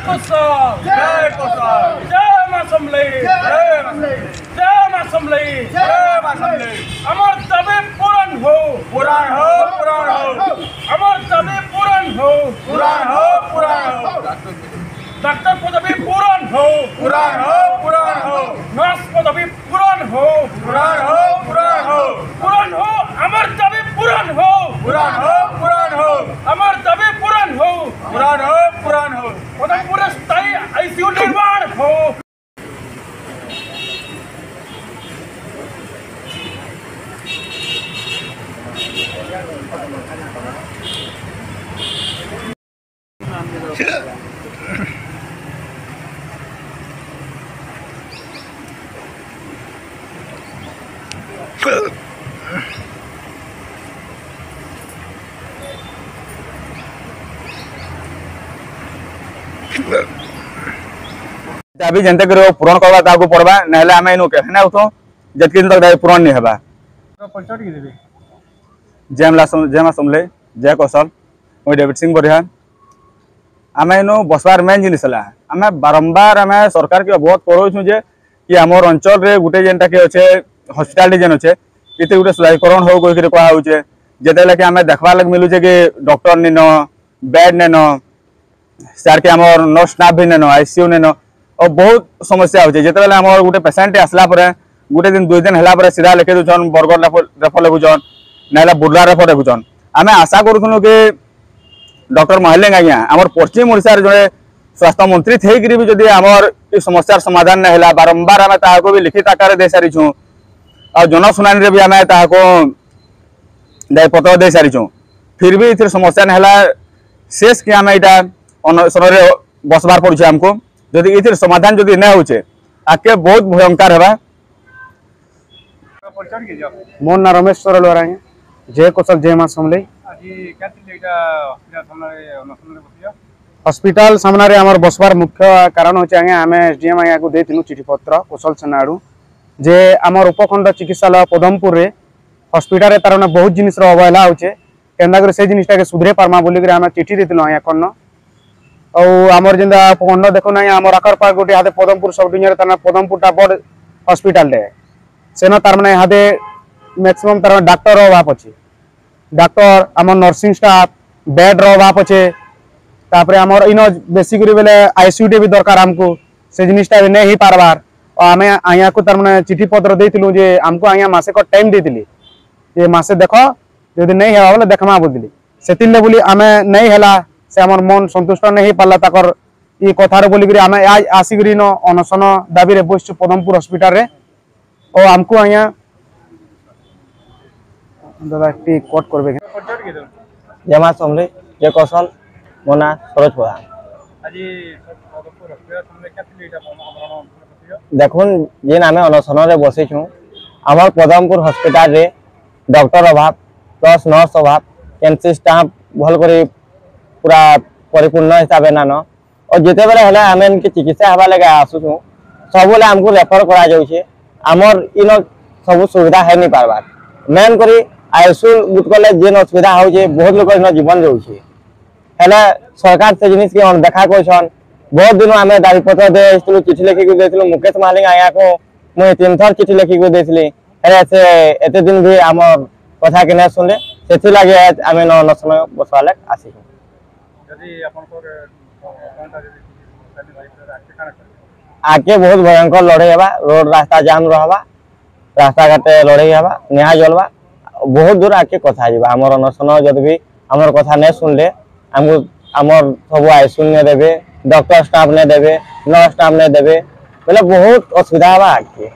कुशल जय कुशल जय मां समले जय मां जय मां समले जय मां समले अमर तबे पूर्ण हो पुराण हो अमर तबे पूर्ण हो पुराण हो डॉक्टर पदवी पूर्ण हो पुराण हो नर्स पदवी पूर्ण हो पूर्ण हो अमर तबे पूर्ण हो पुराण हो अमर तबे पूर्ण हो पुराण हो पदमपुर स्थायी आईसीयू निर्माण हो। अभी जनता करो पूरण करवा ताको पड़बा नहले आमे इनु कहना उठो जतके दिन तक पूरण नहीं हेबा परिचय की देबे जय मां समले जय कौशल ओई डेविड सिंह बरिया आमे इनु बसबार मेन जिनिस हला आमे बारंबार आमे सरकार के बहुत करो छु जे कि हमर अंचल रे गुटे जेनटा के अछि हॉस्पिटल जेन अछि इते गुटे सुधारीकरण हो कोइ के कहा होचे जेते लके आमे देखबा लग मिलु जे कि डॉक्टर ने न बेड ने न सर के हमर नर्स स्टाफ भी ने न आईसीयू ने न और बहुत समस्या होचे जेते बेले हमर गुटे पेशेंट आसला परे गुटे दिन 2 दिन हला परे सीधा लेके दुचन बरगड रेफर लगुचन नाला बुडला रेफर लगुचन आमे आशा करूथनु कि डॉक्टर महलेंग आज्ञा आमर पश्चिम ओडिशा जड़े स्वास्थ्य मंत्री थे भी जदि आमर समस्यार समाधान नहीं है बारंबार आम ताको भी लिखित आकार दे सारीचु और जनशुनानी भी आम ताको दायपत्र दे सारीचु फिर भी इधर समस्या नहीं है शेष कि आम यहाँ अनशन बसबार पड़े आमको जदि इधर समाधान जदि नहीं होचे आगे बहुत भयंकर है। मोर ना रमेश सरल जय कौशल जय मां समले हॉस्पिटल सामने आमर बसबार मुख्य कारण होचे आम एसडीएम आज्ञा को देथिनु चिठी पत्र कौशल सेना आड़ू जे आमर उपखंड चिकित्सालय पदमपुर रे हॉस्पिटल रे तार बहुत जिनिस अवहेला होचे केन्दा करे से जिनिसटा के सुधरे पारमा बोली करे आम चिठी देथिनु आज्ञा कन्न और आमर जेंदा उपखंड देखो ना आमर आकर पार गोटे हाथे पदमपुर सब डिविजन तार पदमपुरटा बड़ हॉस्पिटल रे सेना तार माने हाथे मैक्सिमम तार डॉक्टर अभाव अछि डॉक्टर आम नर्सिंग स्टाफ बेड अभाव अच्छे तापरे आमर इन बेसिकली बेले आईसीयू भी दरकार आमको से जिनिसटा नहीं हो पारबार और आम आज्ञा को तार माने चिठी पत्र देथिलु जे आमको आज्ञा मासे को टाइम देथिली जे मासे देखो जदि नहीं हेबा बोले देखमा बोलिली सेतिले बोली आमे नहीं हेला से आमर मन संतुष्ट नहीं पाला ताकर ई कथार बोली करी आमे आज आसीकरी न अनशन दाबी रे बसछु पदमपुर हॉस्पिटल रे और आमको आज्ञा दादा टी कोट करबे जय मां समले जय कौशल मोना सरोज प्रधान देखुन जेन आम अनशन रे बसीछु आमर पदमपुर हॉस्पिटल रे डॉक्टर अभाव प्लस नर्स अभाव केनसी स्टाफ भल करी पूरा परिपूर्ण हिसाब नान और जिते बेले हेले आम इनके चिकित्सा हवा लगे आसुछु सब बेले आमको रेफर करा जाउछे आमर इन सब सुविधा है नहीं पारबार मेन करी आईसीयू बुट कले जेन असुविधा होचे बहुत लोग इन जीवन जाउछे हेले सरकार से जिनिस के अनदेखा करछन बहुत दिन आम दाबीपत्र देथिलु चिठी लिखिक देथिलु मुकेश मालिक आया को मुई 3 थर चिठी लिखिक देथिली हेले से एते दिन भी आम कथा के नै सुनले सेथि लागे आम नसन बसवाले आसी जदी अपन आगे बहुत भयंकर लड़ाई हवा रोड रास्ता जाम रहबा रास्ता घाटे लड़ाई हवा निहा जलवा बहुत दूर आके कथा जीवा आमर अनशन जदि भी आमर कथा नहीं सुनले हमको आमर सब आईसीयू ने देबे डॉक्टर स्टाफ ने देबे नर्स स्टाफ ने देबे बोले बहुत असुविधा हवा आगे।